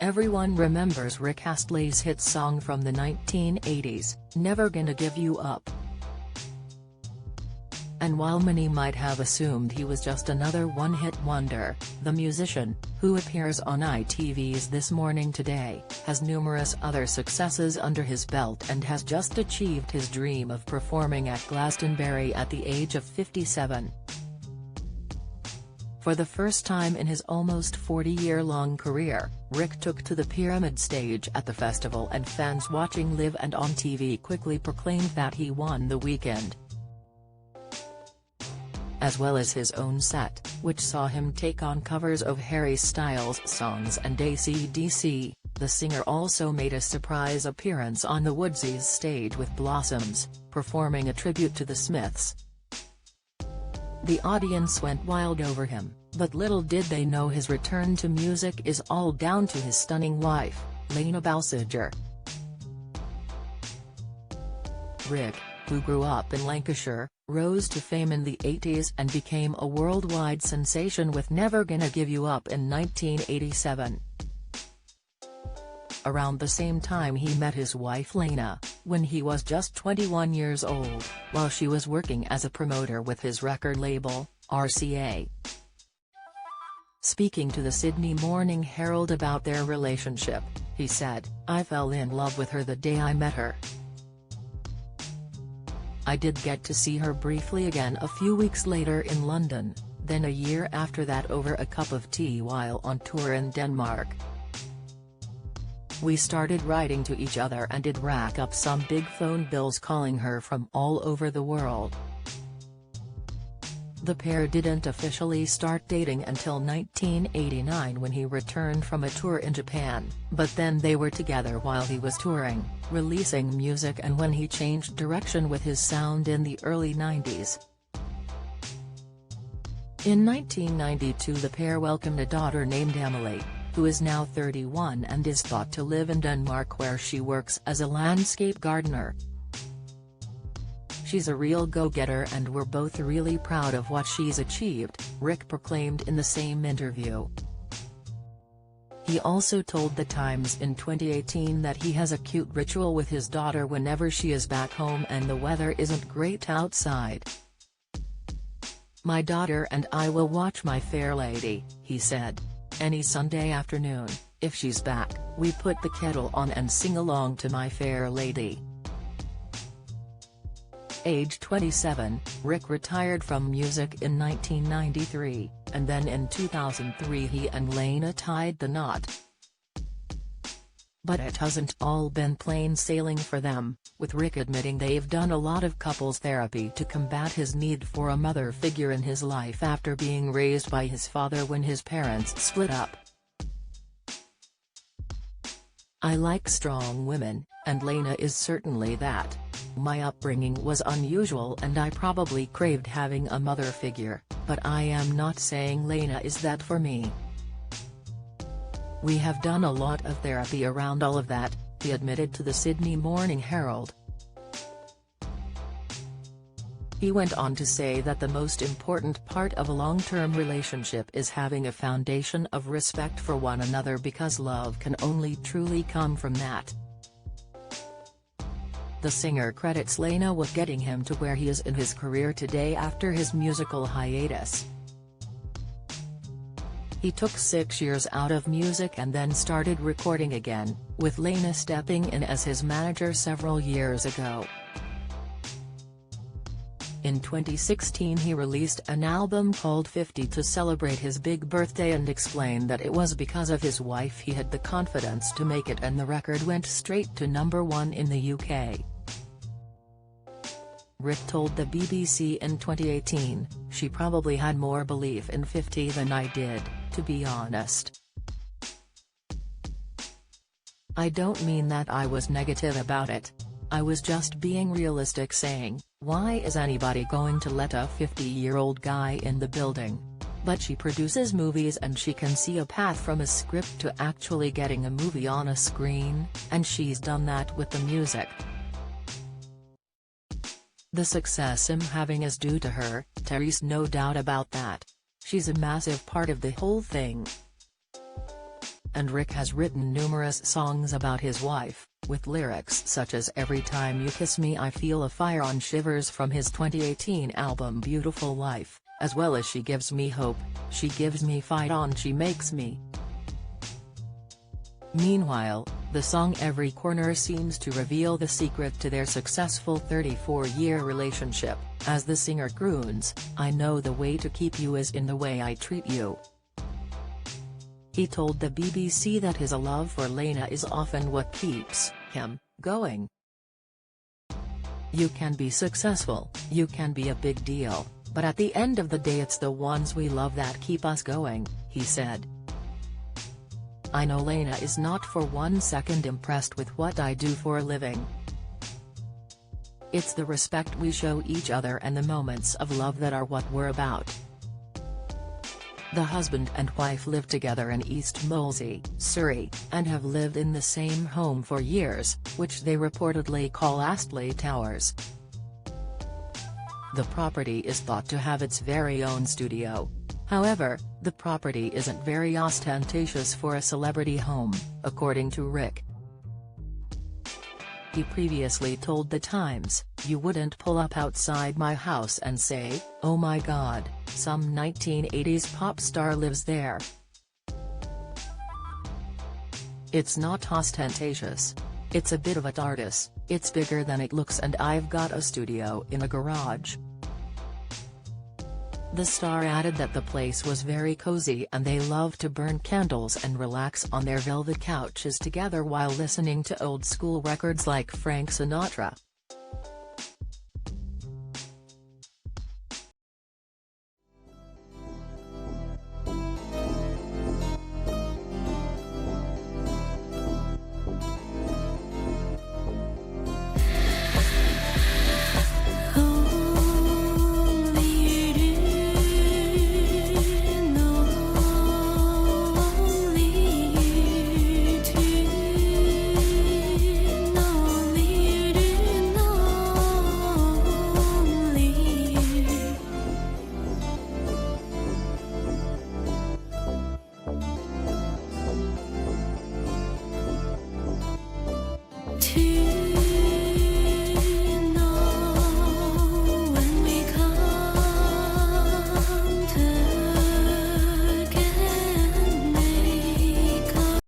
Everyone remembers Rick Astley's hit song from the 1980s, Never Gonna Give You Up. And while many might have assumed he was just another one-hit wonder, the musician, who appears on ITV's This Morning Today, has numerous other successes under his belt and has just achieved his dream of performing at Glastonbury at the age of 57. For the first time in his almost 40-year-long career, Rick took to the Pyramid stage at the festival, and fans watching live and on TV quickly proclaimed that he won the weekend. As well as his own set, which saw him take on covers of Harry Styles' songs and AC/DC, the singer also made a surprise appearance on the Woodsies stage with Blossoms, performing a tribute to the Smiths. The audience went wild over him, but little did they know his return to music is all down to his stunning wife, Lena Balsiger. Rick, who grew up in Lancashire, rose to fame in the 80s and became a worldwide sensation with Never Gonna Give You Up in 1987. Around the same time he met his wife Lena, when he was just 21 years old, while she was working as a promoter with his record label, RCA. Speaking to the Sydney Morning Herald about their relationship, he said, "I fell in love with her the day I met her. I did get to see her briefly again a few weeks later in London, then a year after that over a cup of tea while on tour in Denmark. We started writing to each other and did rack up some big phone bills calling her from all over the world." The pair didn't officially start dating until 1989 when he returned from a tour in Japan, but then they were together while he was touring, releasing music, and when he changed direction with his sound in the early 90s. In 1992 the pair welcomed a daughter named Emily, who is now 31 and is thought to live in Denmark, where she works as a landscape gardener. "She's a real go-getter and we're both really proud of what she's achieved," Rick proclaimed in the same interview. He also told The Times in 2018 that he has a cute ritual with his daughter whenever she is back home and the weather isn't great outside. "My daughter and I will watch My Fair Lady," he said. "Any Sunday afternoon, if she's back, we put the kettle on and sing along to My Fair Lady." Age 27, Rick retired from music in 1993, and then in 2003 he and Lena tied the knot. But it hasn't all been plain sailing for them, with Rick admitting they've done a lot of couples therapy to combat his need for a mother figure in his life after being raised by his father when his parents split up. "I like strong women, and Lena is certainly that. My upbringing was unusual and I probably craved having a mother figure, but I am not saying Lena is that for me. We have done a lot of therapy around all of that," he admitted to the Sydney Morning Herald. He went on to say that the most important part of a long-term relationship is having a foundation of respect for one another, because love can only truly come from that. The singer credits Lena with getting him to where he is in his career today after his musical hiatus. He took 6 years out of music and then started recording again, with Lena stepping in as his manager several years ago. In 2016 he released an album called 50 to celebrate his big birthday and explained that it was because of his wife he had the confidence to make it, and the record went straight to #1 in the UK. Rick told the BBC in 2018, "She probably had more belief in 50 than I did, to be honest. I don't mean that I was negative about it. I was just being realistic, saying, why is anybody going to let a 50-year-old guy in the building? But she produces movies and she can see a path from a script to actually getting a movie on a screen, and she's done that with the music. The success I'm having is due to her, there's no doubt about that. She's a massive part of the whole thing." and Rick has written numerous songs about his wife, with lyrics such as "Every time you kiss me I feel a fire on" Shivers from his 2018 album Beautiful Life, as well as "She gives me hope, she gives me fight on, she makes me." Meanwhile, the song Every Corner seems to reveal the secret to their successful 34-year relationship, as the singer croons, "I know the way to keep you is in the way I treat you." He told the BBC that his love for Lena is often what keeps him going. "You can be successful, you can be a big deal, but at the end of the day it's the ones we love that keep us going," he said. "I know Lena is not for 1 second impressed with what I do for a living. It's the respect we show each other and the moments of love that are what we're about." The husband and wife live together in East Molesey, Surrey, and have lived in the same home for years, which they reportedly call Astley Towers. The property is thought to have its very own studio. However, the property isn't very ostentatious for a celebrity home, according to Rick. He previously told The Times, "You wouldn't pull up outside my house and say, 'Oh my God, some 1980s pop star lives there.' It's not ostentatious. It's a bit of a TARDIS, it's bigger than it looks and I've got a studio in a garage." The star added that the place was very cozy and they love to burn candles and relax on their velvet couches together while listening to old-school records like Frank Sinatra.